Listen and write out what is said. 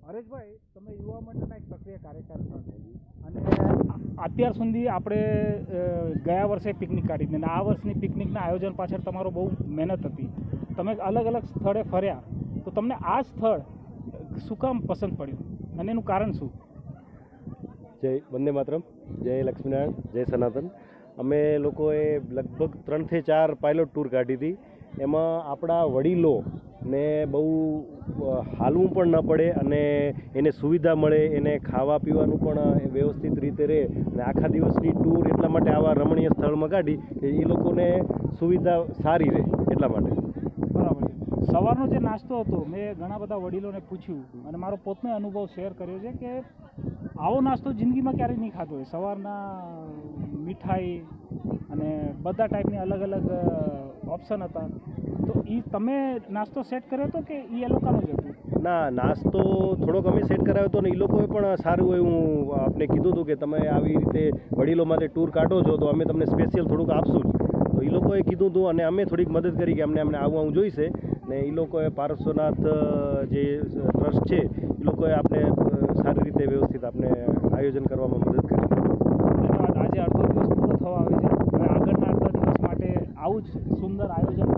હરેશભાઈ, તમે યુવા મંડળના એક સક્રિય કાર્યકર છો અને અત્યાર સુધી આપણે ગયા વર્ષે પિકનિક કાઢી હતી અને આ વર્ષની પિકનિકના આયોજન પાછળ તમારો બહુ મહેનત હતી. તમે અલગ અલગ સ્થળે ફર્યા, તો તમને આ સ્થળ શું કામ પસંદ પડ્યું અને એનું કારણ શું? જય વંદે માતરમ, જય લક્ષ્મીનારાયણ, જય સનાતન. અમે લોકોએ લગભગ 3 થી 4 પાયલોટ ટૂર કાઢી હતી. એમાં આપણા વડીલોને બહુ હાલવું પણ ન પડે અને એને સુવિધા મળે, એને ખાવા પીવાનું પણ વ્યવસ્થિત રીતે રહે અને આખા દિવસની ટૂર એટલા માટે આવા રમણીય સ્થળમાં કાઢી કે એ લોકોને સુવિધા સારી રહે એટલા માટે. બરાબર છે. સવારનો જે નાસ્તો હતો, મેં ઘણા બધા વડીલોને પૂછ્યું અને મારો પોતાનો અનુભવ શેર કર્યો છે કે આવો નાસ્તો જિંદગીમાં ક્યારેય નહીં ખાધો હોય. સવારના મીઠાઈ અને બધા ટાઈપની અલગ અલગ ઓપ્શન હતા. તો એ તમે નાસ્તો સેટ કર્યો હતો કે એ લોકોનો જ હતું? ના, નાસ્તો થોડોક અમે સેટ કરાવ્યો હતો ને એ લોકોએ પણ સારું એવું આપને કીધું હતું કે તમે આવી રીતે વડીલો માટે ટૂર કાઢો છો તો અમે તમને સ્પેશિયલ થોડુંક આપશું જ. તો એ લોકોએ કીધું હતું અને અમે થોડીક મદદ કરી કે અમને આવું જોઈશે ને એ લોકોએ પાર્શ્વનાથ જે ટ્રસ્ટ છે એ લોકોએ આપણે સારી રીતે વ્યવસ્થિત આપણે આયોજન કરવામાં મદદ કરી. ધન્યવાદ. આજે અડધો દિવસ પૂરો થવા આવે છે. હવે આગળના અડધા દિવસ માટે આવું જ સુંદર આયોજન